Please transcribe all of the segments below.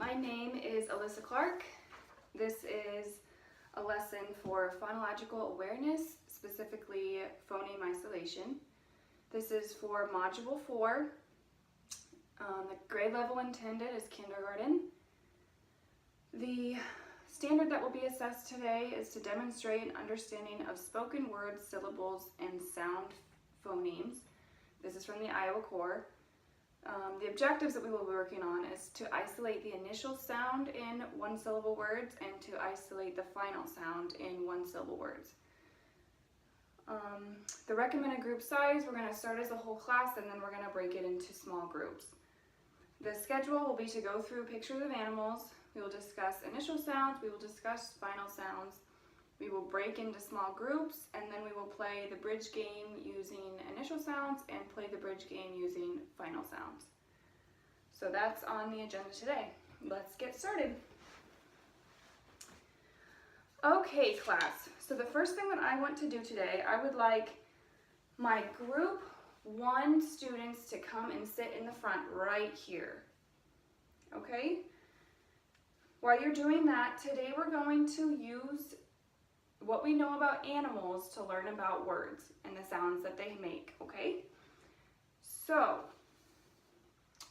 My name is Alyssa Clark. This is a lesson for phonological awareness, specifically phoneme isolation. This is for Module 4. The grade level intended is kindergarten. The standard that will be assessed today is to demonstrate an understanding of spoken words, syllables, and sound phonemes. This is from the Iowa Core. The objectives that we will be working on is to isolate the initial sound in one-syllable words and to isolate the final sound in one-syllable words. The recommended group size, we're going to start as a whole class and then we're going to break it into small groups. The schedule will be to go through pictures of animals. We will discuss initial sounds, we will discuss final sounds, we will break into small groups, and then we will play the bridge game using initial sounds and play the bridge game using final sounds. So that's on the agenda today. Let's get started. Okay, class, so the first thing that I want to do today, I would like my group 1 students to come and sit in the front right here. Okay? While you're doing that, today we're going to use what we know about animals to learn about words and the sounds that they make, okay? So,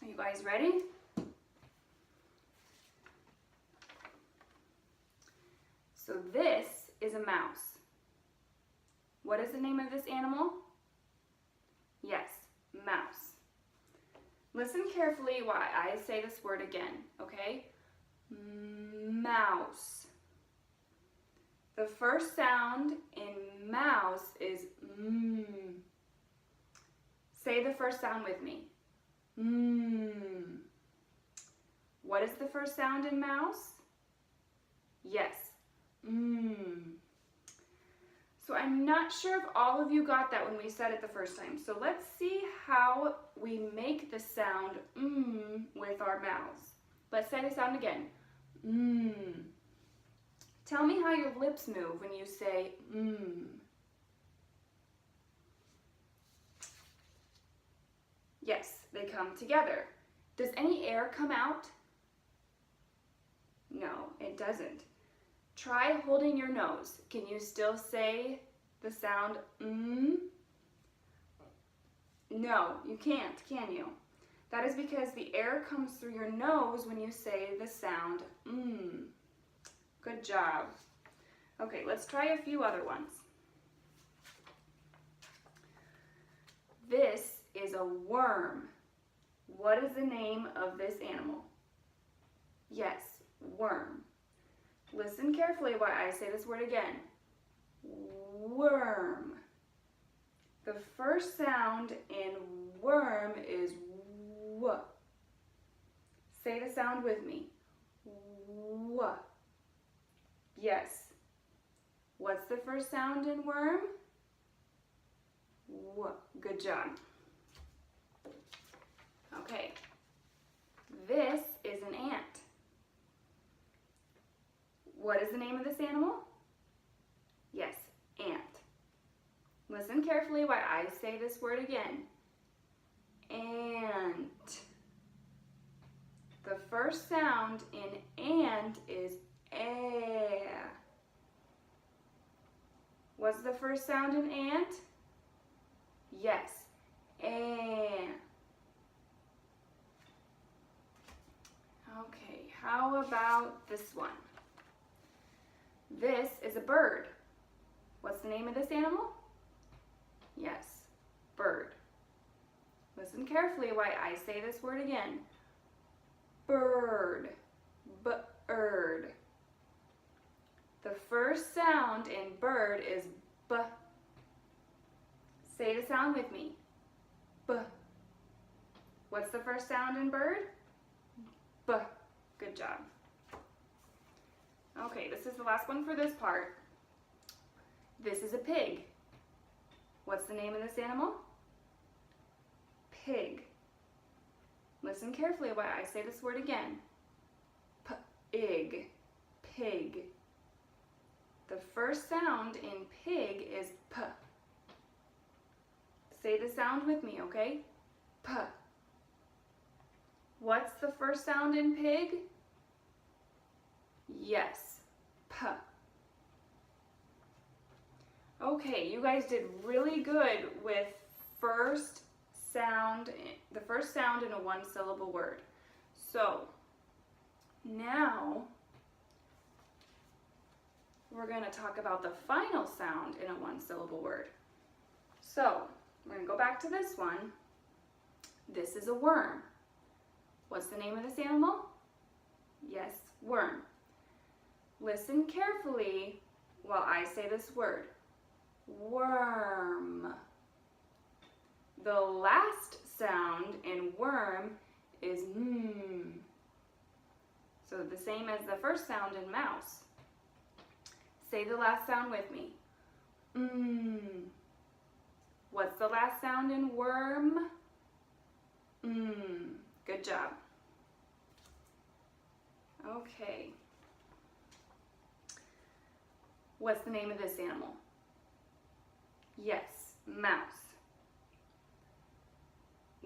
are you guys ready? So this is a mouse. What is the name of this animal? Yes, mouse. Listen carefully while I say this word again, okay? Mouse. The first sound in mouse is mm. Say the first sound with me. Mm. What is the first sound in mouse? Yes, mm. So I'm not sure if all of you got that when we said it the first time. So let's see how we make the sound mm with our mouths. Let's say the sound again. Mm. Tell me how your lips move when you say mm. Yes, they come together. Does any air come out? No, it doesn't. Try holding your nose. Can you still say the sound mm? No, you can't, can you? That is because the air comes through your nose when you say the sound mm. Good job. Okay, let's try a few other ones. This is a worm. What is the name of this animal? Yes, worm. Listen carefully while I say this word again. Worm. The first sound in worm is w. Say the sound with me. W. Yes. What's the first sound in worm? W. Good job. Okay. This is an ant. What is the name of this animal? Yes, ant. Listen carefully while I say this word again. Ant. The first sound in ant is eh. What's the first sound in ant? Yes, eh. Okay, how about this one? This is a bird. What's the name of this animal? Yes, bird. Listen carefully while I say this word again. Bird. Bird. The first sound in bird is b. Say the sound with me. B. What's the first sound in bird? B. Good job. Okay, this is the last one for this part. This is a pig. What's the name of this animal? Pig. Listen carefully while I say this word again. Pig. Pig. The first sound in pig is p. Say the sound with me, okay? P. What's the first sound in pig? Yes, P. Okay, you guys did really good with the first sound in a one-syllable word. So now we're going to talk about the final sound in a one-syllable word. So we're going to go back to this one. This is a worm. What's the name of this animal? Yes, worm. Listen carefully while I say this word. Worm. The last sound in worm is mm. So the same as the first sound in mouse. Say the last sound with me. Mm. What's the last sound in worm? Mm. Good job. Okay. What's the name of this animal? Yes, mouse.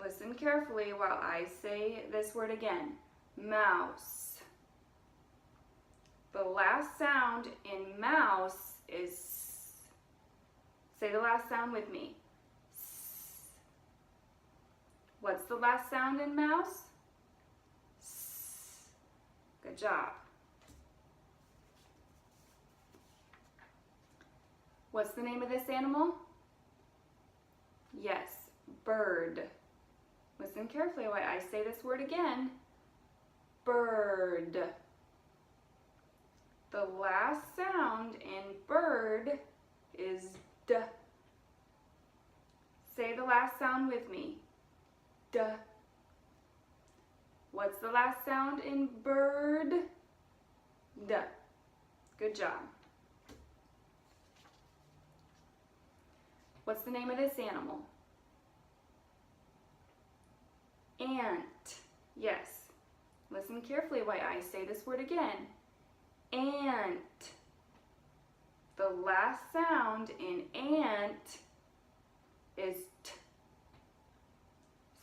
Listen carefully while I say this word again. Mouse. The last sound in mouse is S. Say the last sound with me. S. What's the last sound in mouse? S. Good job. What's the name of this animal? Yes, bird. Listen carefully while I say this word again. Bird. The last sound in bird is D. Say the last sound with me. D. What's the last sound in bird? D. Good job. What's the name of this animal? Ant. Yes. Listen carefully while I say this word again. Ant. The last sound in ant is T.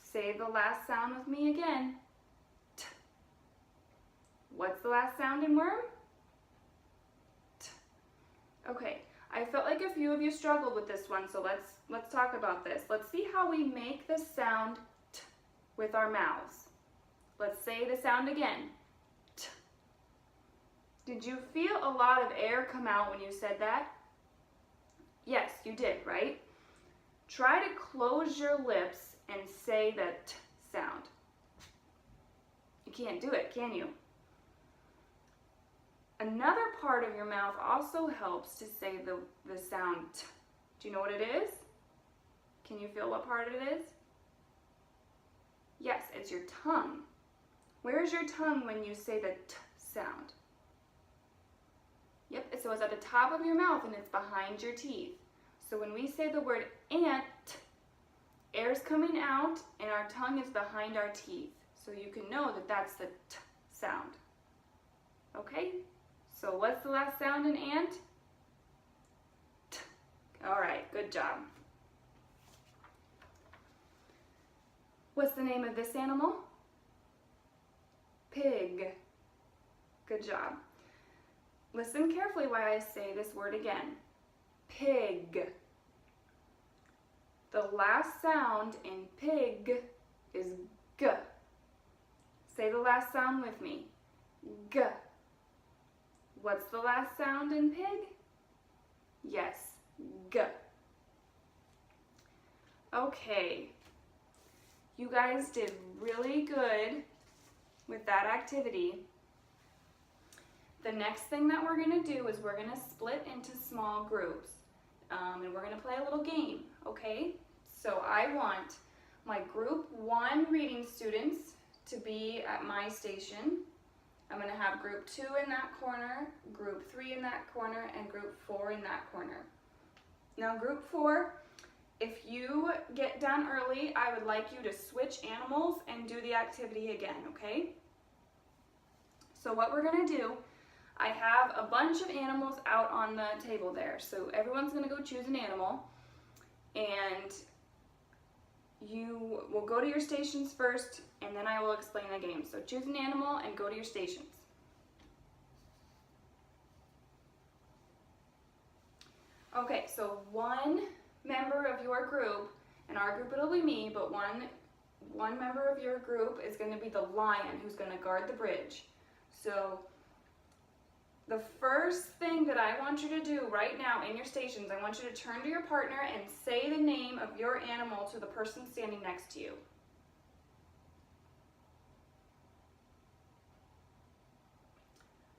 Say the last sound with me again. T. What's the last sound in worm? T. Okay, I felt like a few of you struggled with this one, so let's talk about this. Let's see how we make the sound T with our mouths. Let's say the sound again. T. Did you feel a lot of air come out when you said that? Yes, you did, right? Try to close your lips and say the T sound. You can't do it, can you? Another part of your mouth also helps to say the sound T. Do you know what it is? Can you feel what part it is? Yes, it's your tongue. Where is your tongue when you say the T sound? Yep, so it's at the top of your mouth and it's behind your teeth. So when we say the word ant, air's coming out and our tongue is behind our teeth. So you can know that that's the T sound. Okay? So what's the last sound in ant? T. All right, good job. What's the name of this animal? Pig. Good job. Listen carefully while I say this word again. Pig. The last sound in pig is G. Say the last sound with me. G. What's the last sound in pig? Yes, G. Okay. You guys did really good with that activity. The next thing that we're going to do is we're going to split into small groups and we're going to play a little game, okay? So I want my group 1 reading students to be at my station. I'm going to have group 2 in that corner, group 3 in that corner, and group 4 in that corner. Now group 4, if you get done early, I would like you to switch animals and do the activity again, okay? So what we're going to do, I have a bunch of animals out on the table there. So everyone's going to go choose an animal and you will go to your stations first and then I will explain the game. So choose an animal and go to your stations. Okay, so one member of your group, in our group it'll be me, but one member of your group is going to be the lion who's going to guard the bridge. So the first thing that I want you to do right now in your stations, I want you to turn to your partner and say the name of your animal to the person standing next to you.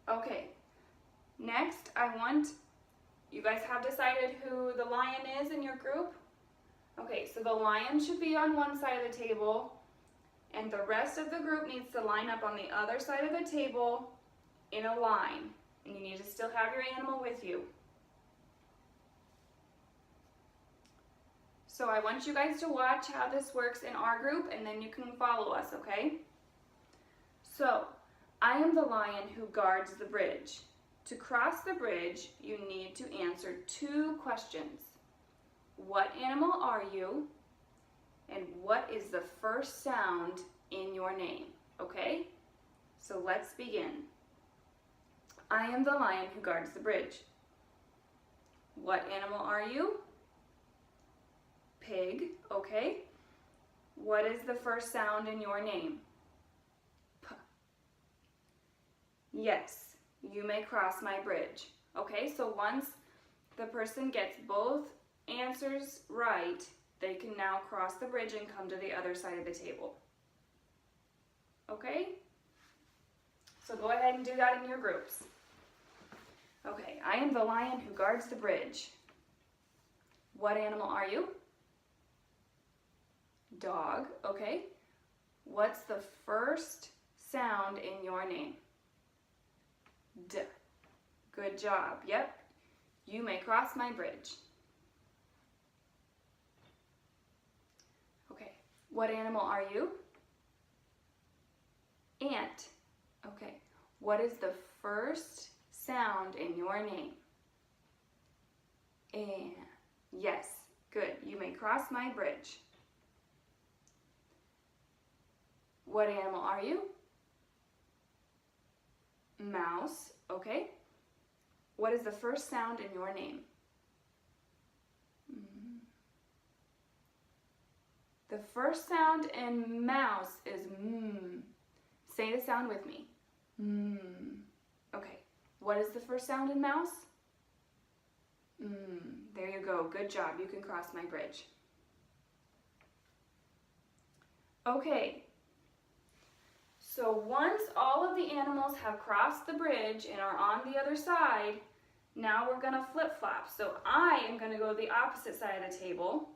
Okay, next you guys have decided who the lion is in your group? Okay, so the lion should be on one side of the table, and the rest of the group needs to line up on the other side of the table in a line. And you need to still have your animal with you. So I want you guys to watch how this works in our group, and then you can follow us, okay? So, I am the lion who guards the bridge. To cross the bridge, you need to answer 2 questions. What animal are you? And what is the first sound in your name? Okay? So let's begin. I am the lion who guards the bridge. What animal are you? Pig, okay. What is the first sound in your name? P. Yes, you may cross my bridge. Okay, so once the person gets both answers right, they can now cross the bridge and come to the other side of the table. Okay? So go ahead and do that in your groups. Okay, I am the lion who guards the bridge. What animal are you? Dog, okay. What's the first sound in your name? D. Good job, yep. You may cross my bridge. Okay, what animal are you? Ant, okay. What is the first sound in your name? And yes, good. You may cross my bridge. What animal are you? Mouse, okay. What is the first sound in your name? The first sound in mouse is mm. Say the sound with me. Mm. Okay. What is the first sound in mouse? There you go. Good job. You can cross my bridge. Okay. So once all of the animals have crossed the bridge and are on the other side, now we're going to flip-flop. So I am going to go to the opposite side of the table,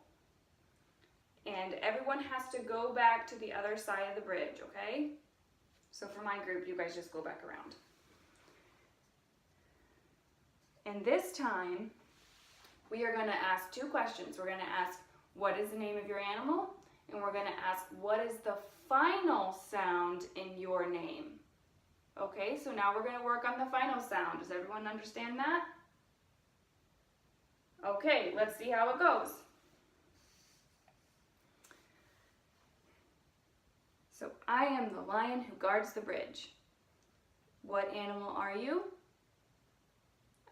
and everyone has to go back to the other side of the bridge, okay? So for my group, you guys just go back around. And this time, we are going to ask 2 questions. We're going to ask, what is the name of your animal? And we're going to ask, what is the final sound in your name? Okay, so now we're going to work on the final sound. Does everyone understand that? Okay, let's see how it goes. So I am the lion who guards the bridge. What animal are you?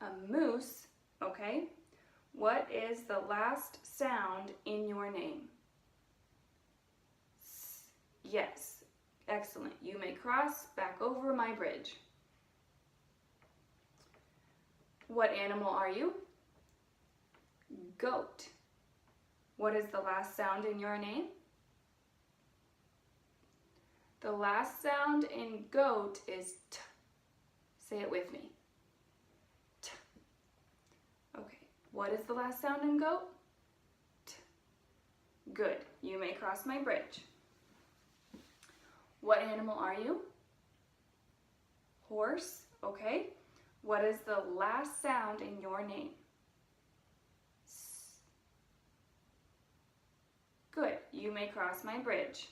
A moose, okay. What is the last sound in your name? S. Yes, excellent. You may cross back over my bridge. What animal are you? Goat. What is the last sound in your name? The last sound in goat is T. Say it with me. T. Okay, what is the last sound in goat? T. Good, you may cross my bridge. What animal are you? Horse, okay. What is the last sound in your name? S. Good, you may cross my bridge.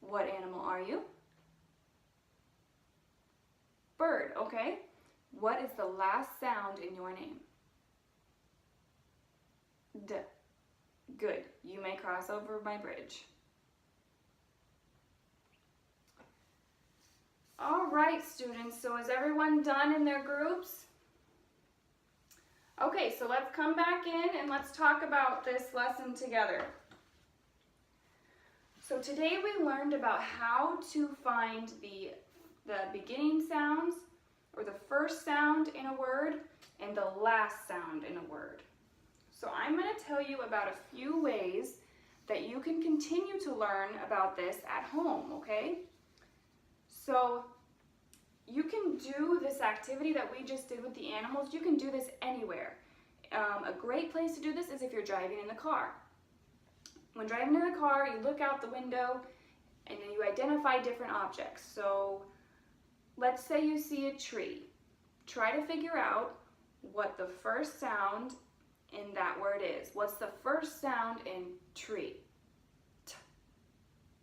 What animal are you? Bird, okay. What is the last sound in your name? D. Good. You may cross over my bridge. All right, students. So is everyone done in their groups? Okay, so let's come back in and let's talk about this lesson together. So today we learned about how to find the beginning sounds, or the first sound in a word, and the last sound in a word. So I'm going to tell you about a few ways that you can continue to learn about this at home, okay? So you can do this activity that we just did with the animals. You can do this anywhere. A great place to do this is if you're driving in the car. When driving in the car, you look out the window and then you identify different objects. So let's say you see a tree. Try to figure out what the first sound in that word is. What's the first sound in tree? T.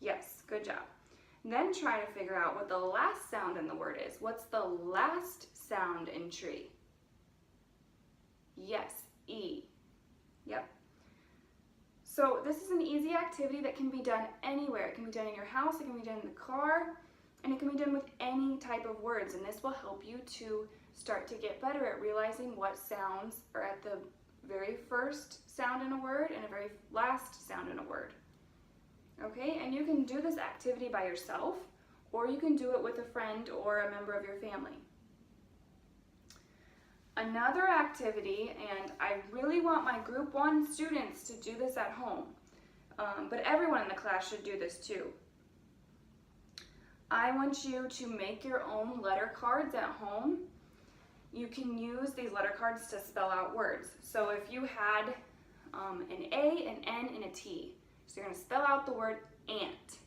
Yes, good job. Then try to figure out what the last sound in the word is. What's the last sound in tree? Yes, E. Yep. So this is an easy activity that can be done anywhere. It can be done in your house, it can be done in the car, and it can be done with any type of words. And this will help you to start to get better at realizing what sounds are at the very first sound in a word and a very last sound in a word. Okay, and you can do this activity by yourself, or you can do it with a friend or a member of your family. Another activity, and I really want my Group 1 students to do this at home, but everyone in the class should do this too. I want you to make your own letter cards at home. You can use these letter cards to spell out words. So if you had an A, an N, and a T, so you're going to spell out the word ant,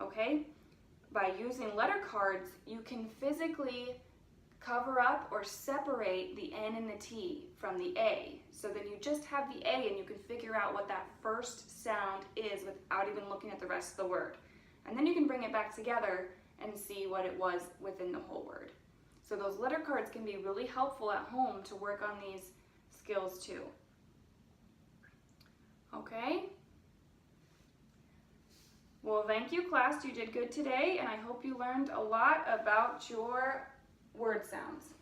okay? By using letter cards, you can physically cover up or separate the N and the T from the A. So then you just have the A and you can figure out what that first sound is without even looking at the rest of the word. And then you can bring it back together and see what it was within the whole word. So those letter cards can be really helpful at home to work on these skills too. Okay? Well, thank you, class. You did good today, and I hope you learned a lot about your word sounds.